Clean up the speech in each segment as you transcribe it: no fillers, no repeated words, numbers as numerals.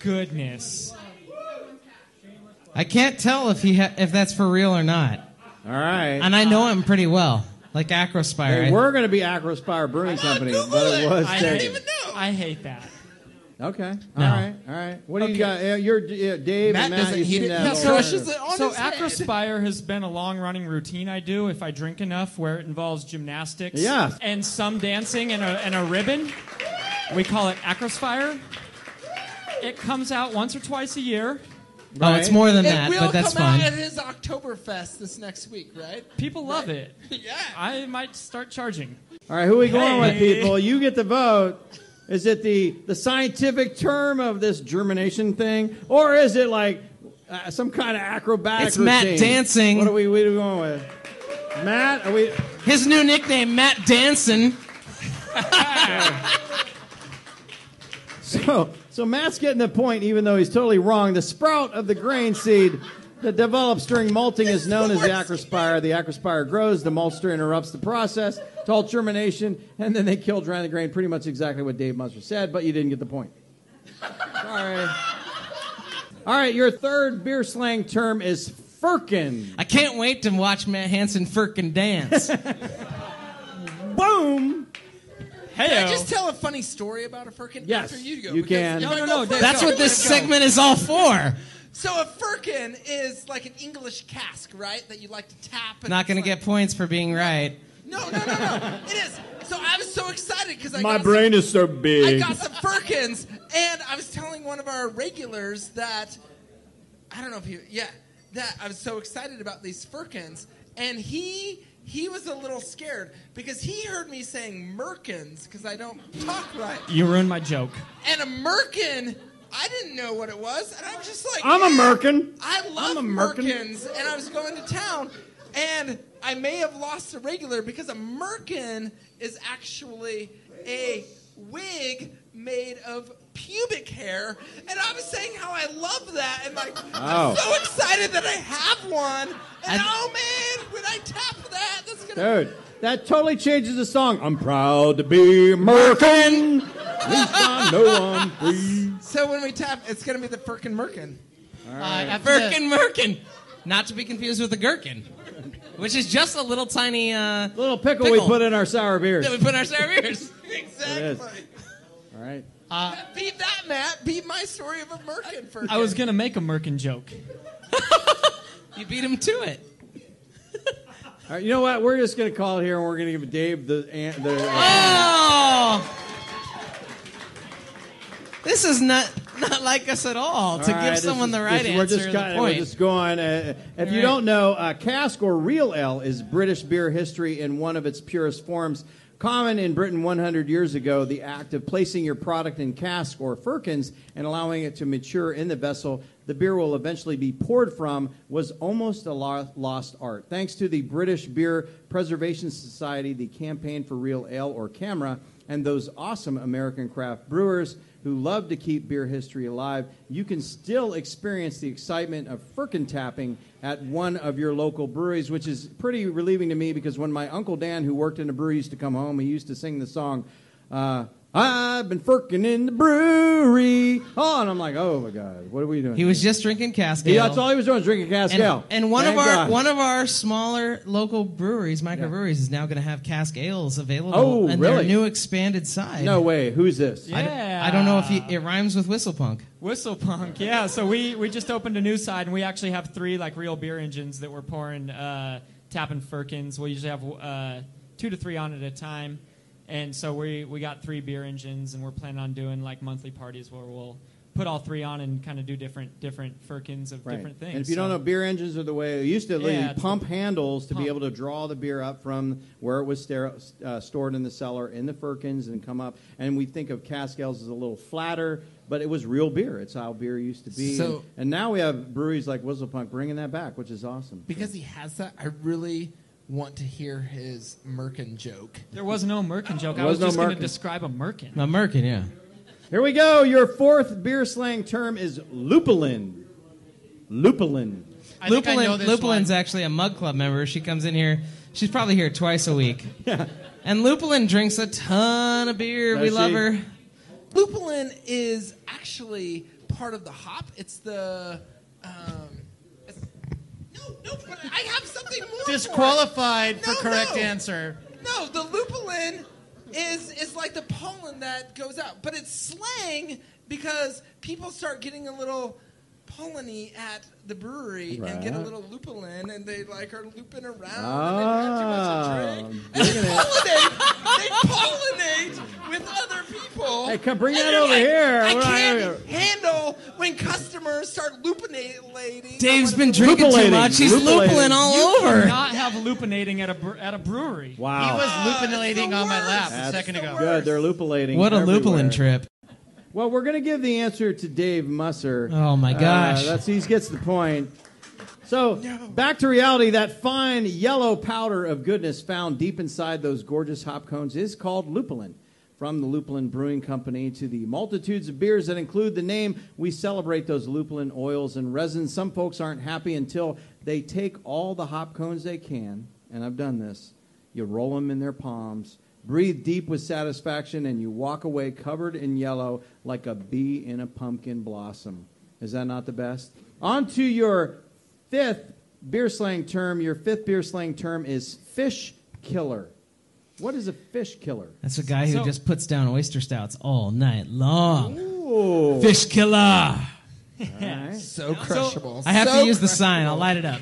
goodness. I can't tell if that's for real or not. All right. And I know him pretty well, like Acrospire. They were going to be Acrospire Brewing Company, but it was I taken. didn't even know. I hate that. Okay. No. All right. What do you got? You're Dave Matt and Matt. doesn't You heat seem it. to He have crushes a- it on So his head. Acrospire has been a long-running routine I do if I drink enough, where it involves gymnastics Yeah. and some dancing and a ribbon. We call it Acrospire. It comes out once or twice a year. Oh, it's more than It that, will but that's come fine. out at his Oktoberfest this next week, right? People love it. Yeah. I might start charging. All right, who are we going with, Hey. people? You get the vote. Is it the scientific term of this germination thing, or is it like some kind of acrobatic It's Matt routine? Dancing. What are we going with? Matt, are we? His new nickname, Matt Danson. So Matt's getting the point, even though he's totally wrong. The sprout of the grain seed that develops during malting is known as the acrospire. The acrospire grows, the maltster interrupts the process to halt germination, and then they kill dry the grain. Pretty much exactly what Dave Musser said, but you didn't get the point. Sorry. All right, your third beer slang term is firkin. I can't wait to watch Matt Hanson Firkin dance. Boom! Can I just tell a funny story about a firkin? Yes, After you go. you can. Because if I No, go first, That's what this go. segment is all for. So a firkin is like an English cask, right? That you like to tap. And Not going to it's get points for being right. No. It is. So I was so excited because My brain is so I big. got some firkins, and I was telling one of our regulars that I don't know if that I was so excited about these firkins, and he was a little scared because he heard me saying merkins because I don't talk right. You ruined my joke. And a merkin, I didn't know what it was, and I'm just like, I'm a merkin. I love I'm a merkin. merkins, and I was going to town, and I may have lost a regular because a merkin is actually a wig made of pubic hair, and I was saying how I love that, and like I'm so excited that I have one, and oh man, when I tap that, that's gonna. Dude, that totally changes the song. I'm proud to be American. At least I know I'm free. So when we tap, it's gonna be the firkin merkin. Firkin Merkin. Not to be confused with a gherkin, which is just a little tiny Little pickle we put in our sour beers. that we put in our sour beers. Exactly. All right. Beat that, Matt. Beat my story of a merkin firkin. I was going to make a Merkin joke. You beat him to it. All right, you know what? We're just going to call it here, and we're going to give Dave the Oh! This is not like us at all to give someone the right answer. We're just the we're point. just going. If you don't know, cask or real ale is British beer history in one of its purest forms. Common in Britain 100 years ago, the act of placing your product in cask or firkins and allowing it to mature in the vessel the beer will eventually be poured from was almost a lost art. Thanks to the British Beer Preservation Society, the Campaign for Real Ale, or CAMRA, and those awesome American craft brewers who love to keep beer history alive, you can still experience the excitement of firkin tapping at one of your local breweries, which is pretty relieving to me because when my Uncle Dan, who worked in a brewery, used to come home, he used to sing the song, I've been firkin in the brewery. Oh, and I'm like, oh my God, what are we doing? He was just drinking cask ale. Yeah, that's all he was doing, was drinking cask ale. And one Thank God. of our smaller local breweries, microbreweries, is now going to have cask ales available. Oh, in really? their new expanded side. No way. Who's this? I don't know if it rhymes with Whistlepunk. Whistlepunk, yeah. So we just opened a new side, and we actually have 3 like real beer engines that we're pouring, tapping firkins. We'll usually have 2 to 3 on at a time. And so we got 3 beer engines, and we're planning on doing like monthly parties where we'll put all 3 on and kind of do different firkins of different things. And if you don't know, beer engines are the way you used to pump handles to pump. be able to draw the beer up from where it was stored in the cellar in the firkins and come up. And we think of cask ales as a little flatter, but it was real beer. It's how beer used to be. So- and now we have breweries like Whistlepunk bringing that back, which is awesome. Because he has that, I really want to hear his merkin joke. There was no Merkin joke. There I was was no just going to Merkin. describe a Merkin. A Merkin, yeah. Here we go. Your fourth beer slang term is lupulin. Lupulin. I think I know this Lupulin's one. actually a Mug Club member. She comes in here. She's probably here twice a week. Yeah. And Lupulin drinks a ton of beer. Does We she? love her. Lupulin is actually part of the hop. It's the no. But I have something more. Disqualified for correct answer. No, the lupulin is like the pollen that goes out, but it's slang because people start getting a little pollen-y at the brewery and get a little lupulin, and they like are looping around and they have too much to drink. And they pollinate with other people. Hey, come bring that over here. I can't handle when customers start lupinating. Dave's been drinking too much. He's lupulin all over. Not have lupinating at a brewery. Wow. He was lupinating on my lap a second ago. Good, they're lupulating. What a everywhere. lupulin trip. Well, we're going to give the answer to Dave Musser. Oh, my gosh. He gets the point. So, back to reality. That fine yellow powder of goodness found deep inside those gorgeous hop cones is called lupulin. From the Lupulin Brewing Company to the multitudes of beers that include the name, we celebrate those lupulin oils and resins. Some folks aren't happy until they take all the hop cones they can, and I've done this. You roll them in their palms, breathe deep with satisfaction, and you walk away covered in yellow like a bee in a pumpkin blossom. Is that not the best? On to your fifth beer slang term. Your fifth beer slang term is fish killer. What is a fish killer? That's a guy who just puts down oyster stouts all night long. Ooh. Fish killer. Right. So crushable. I have to use the sign. I'll light it up.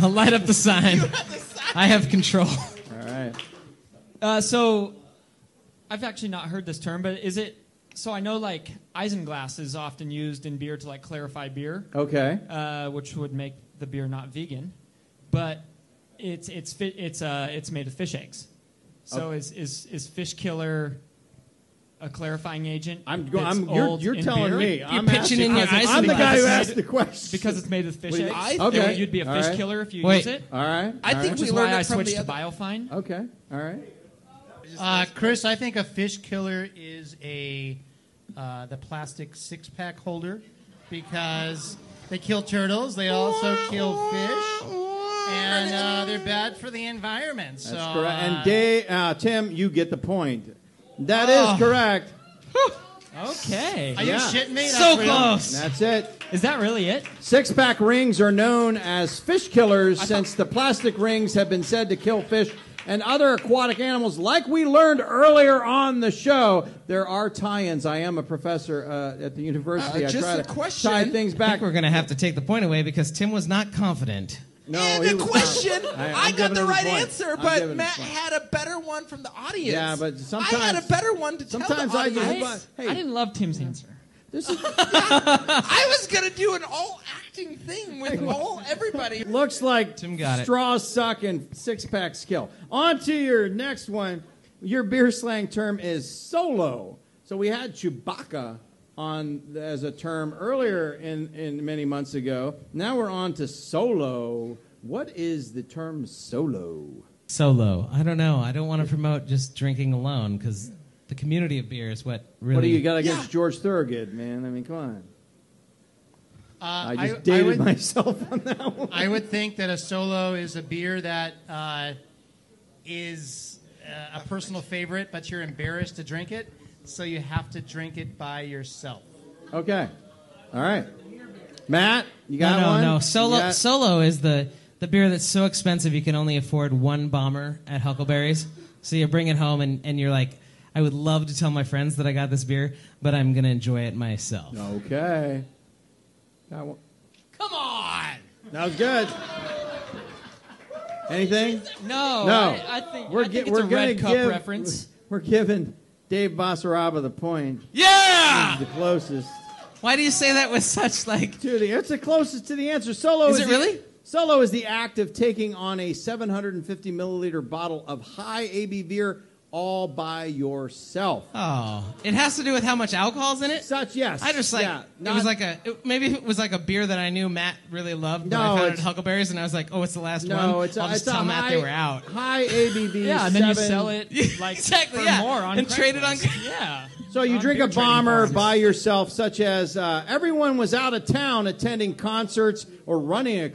I'll light up the sign. I have control. All right. So, I've actually not heard this term, but is it... So I know, like, isinglass is often used in beer to, like, clarify beer. Okay. Which would make the beer not vegan. But it's made of fish eggs. So is fish killer a clarifying agent? You're telling me. You're pitching in your isinglass. I'm the guy who asked the question. Because it's made with fish eggs? Okay. You'd be a fish killer if you use it? All right. I think Which is we learned why I it from switched the to other. Biofine. Okay. All right. Chris, I think a fish killer is the plastic six-pack holder because they kill turtles. They also kill fish, and they're bad for the environment. That's correct. And Tim, you get the point. That is correct. Okay. Are you shitting me? So That's real. close. That's it. Is that really it? Six-pack rings are known as fish killers since the plastic rings have been said to kill fish and other aquatic animals. Like we learned earlier on the show, there are tie-ins. I am a professor at the university. I Just try a to question. tie things I back. think we're going to have to take the point away because Tim was not confident. No, And he the was not. question, I'm I got giving the him right point. answer, I'm but giving him Matt point. had a better one from the audience. Yeah, but sometimes I had a better one to tell sometimes the I audience. do. Hey, I didn't love Tim's answer. this is I was gonna do an all acting thing with everybody. looks like Tim got it. straws suck and six-pack skill. On to your next one. Your beer slang term is solo. So we had Chewbacca on as a term earlier in many months ago. Now we're on to solo. What is the term solo? Solo. I don't know. I don't want to promote just drinking alone because the community of beer is what really... What do you got against George Thorogood, man? I mean, come on. I just I dated would- myself on that one. I would think that a solo is a beer that is a personal favorite, but you're embarrassed to drink it, so you have to drink it by yourself. Okay. All right. Matt, you got one? No. You Solo got- Solo is the beer that's so expensive you can only afford one bomber at Huckleberry's. So you bring it home and you're like, I would love to tell my friends that I got this beer, but I'm going to enjoy it myself. Okay. Got one. Come on! That was good. Anything? No. No. I think We're it's we're a gonna Red Cup give, reference. We're giving Dave Basaraba the point. Yeah! He's the closest Why do you say that with such like... to the. It's the closest to the answer. Solo Is it the- really? Solo is the act of taking on a 750 milliliter bottle of high ABV beer all by yourself. Oh. It has to do with how much alcohol's in it? Such, yes. I just like... Yeah, it was like a... maybe it was like a beer that I knew Matt really loved, but I found it at Huckleberry's, and I was like, oh, it's the last one? No, it's I'll just a tell Matt high, they were out. High ABV. Yeah, and then you 7 sell it like Exactly, for yeah. more on And trade it on- Craigslist. Yeah. So you On drink beer a trading bomber forums. by yourself, such as everyone was out of town attending concerts or running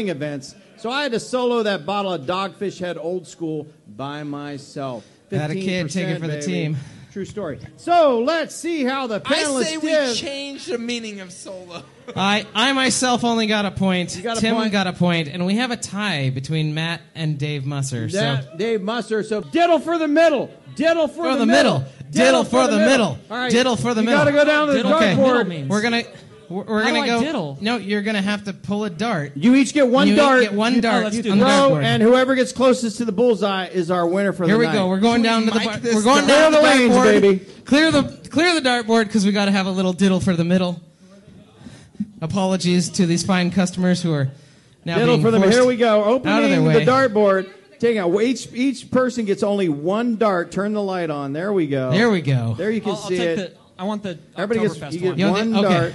events. So I had to solo that bottle of Dogfish Head Old School by myself. Had a kid, take it 15%, for the baby. team. True story. So let's see how the panelists I say we did. change the meaning of solo. I myself only got a point. You got a Tim point? got a point, and we have a tie between Matt and Dave Musser. So Dave Musser. So diddle for the middle. Diddle for the middle. Diddle for the middle. All right. Diddle for the you middle. got to go down to the Diddle for the Okay. middle dartboard. means. we're gonna How do I go. diddle? No, you're gonna have to pull a dart. You each get one You dart. get one dart let's do on the that. Throw, dartboard. and whoever gets closest to the bullseye is our winner for Here the we night. go. We're going down to the mic bar. this We're going Clear down to the the lanes, dartboard. baby. Clear the dartboard because we got to have a little diddle for the middle. Apologies to these fine customers who are now Diddle being for them. forced Here we go. out of their Opening way. the dartboard. Taking out. Each person gets only one dart. Turn the light on. There we go. There we go. There you can I'll see take it. I want the Everybody gets Oktoberfest you get one. Yo, one okay. dart.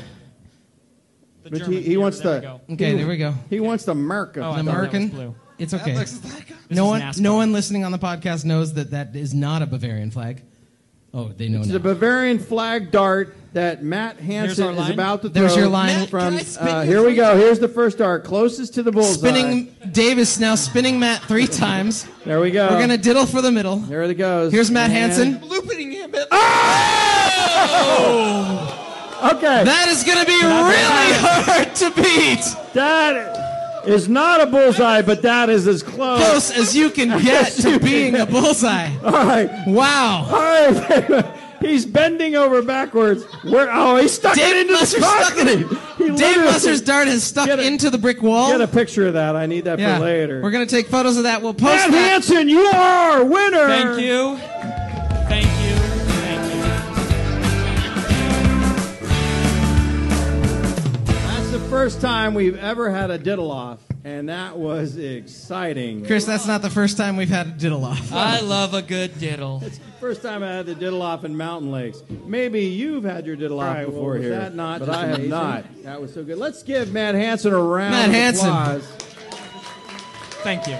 The But German he beer, wants there the. we go. Okay, there we go. He wants the America. Oh, I The thought that was American. blue. It's That okay. looks like This No is one, NASCAR. no one listening on the podcast knows that is not a Bavarian flag. Oh, they know It's now. the Bavarian flag dart that Matt Hanson our is line. about to throw. There's your line. Matt, From can I spin you here we 3 go. times? Here's the first dart, closest to the bullseye. Spinning Davis now spinning Matt 3 times. There we go. We're gonna diddle for the middle. There it goes. Here's Matt And- Hanson. Looping him. Okay. That is gonna be really hard to beat. That is not a bullseye, but that is as close. Close as you can get to being a bullseye. All right. Wow. All right. He's bending over backwards. He's stuck Dave it into Musser the stuck concrete. it. He Dave literally- Musser's dart has stuck Get a- into the brick wall. Get a picture of that. I need that Yeah. for later. We're gonna take photos of that. We'll post Matt that. Hanson, you are our winner. Thank you. Thank you. Thank you. That's the first time we've ever had a diddle off, and that was exciting. Chris, that's not the first time we've had a diddle off. I love a good diddle. It's the first time I had the diddle off in Mountain Lakes. Maybe you've had your diddle off before was here, that not but just I have amazing? not. That was so good. Let's give Matt Hanson a round Matt of Hanson. applause. Thank you.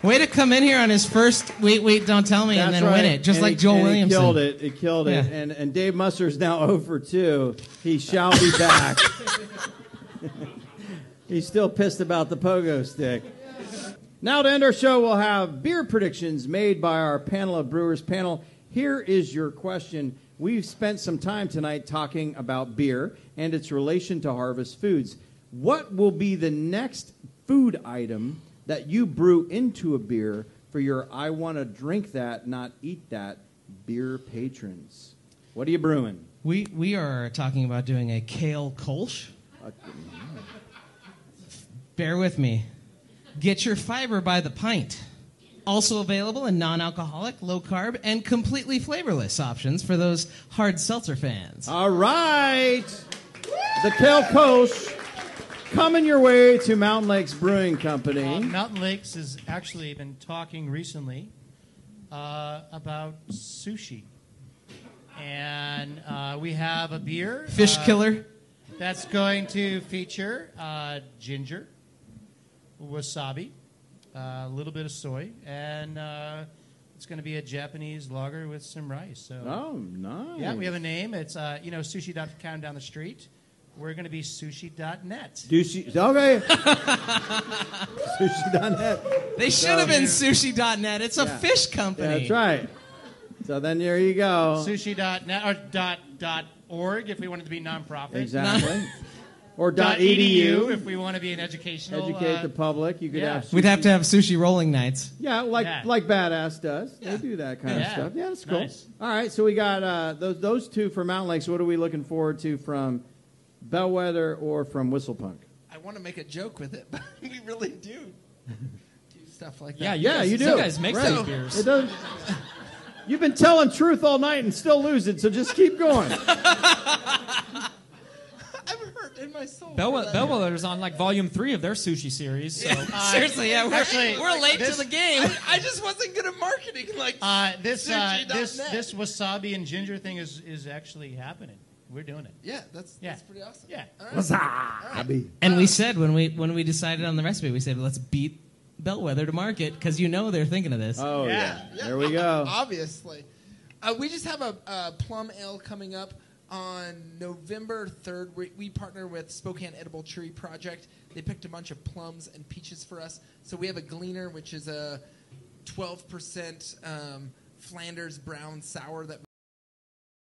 Way to come in here on his first wait, don't tell me, and That's then win right. it, just And like he- Joel and Williamson. He killed it. He killed it. Yeah. And Dave Musser's now 0 for 2. He shall be back. He's still pissed about the pogo stick. Now to end our show, we'll have beer predictions made by our panel of brewers panel. Here is your question. We've spent some time tonight talking about beer and its relation to harvest foods. What will be the next food item that you brew into a beer for your I want to drink that, not eat that beer patrons? What are you brewing? We are talking about doing a kale kolsch. Bear with me. Get your fiber by the pint. Also available in non-alcoholic, low-carb, and completely flavorless options for those hard seltzer fans. All right. The Kale Kolsch coming your way to Mountain Lakes Brewing Company. Mountain Lakes has actually been talking recently about sushi. And we have a beer. Fish killer. That's going to feature ginger, wasabi, a little bit of soy, and it's going to be a Japanese lager with some rice. So, Oh, nice. yeah, we have a name. It's sushi.com down the street. We're going to be sushi.net. Okay. Sushi.net. They should have been sushi.net. It's a Yeah. fish company. That's right. So then there you go. Sushi.net or dot .org if we wanted to be nonprofit. Exactly. Or .edu if we want to be an educational. Educate the public. You could yeah. have sushi. We'd have to have sushi rolling nights. Yeah, like Yeah. Badass does. Yeah. They do that kind of Yeah. stuff. Yeah, that's cool. Nice. All right, so we got those two for Mountain Lakes. What are we looking forward to from Bellwether or from Whistlepunk? I want to make a joke with it, but we really do stuff like that. Yeah, Yeah, you do. You guys make Right. those beers. It doesn't. You've been telling truth all night and still losing, so just keep going. I'm hurt in my soul. Bellwether's on like volume 3 of their sushi series. So. Seriously, yeah, we're late this- to the game. I just wasn't good at marketing. Like This sushi.net. wasabi and ginger thing is actually happening. We're doing it. Yeah, that's Yeah. pretty awesome. Yeah. All right. Wasabi. And we said when we decided on the recipe, we said let's beat Bellwether to market because they're thinking of this. Oh Yeah. yeah. There we go. Obviously. We just have a plum ale coming up on November 3rd. We partner with Spokane Edible Tree Project. They picked a bunch of plums and peaches for us. So we have a Gleaner, which is a 12% Flanders brown sour that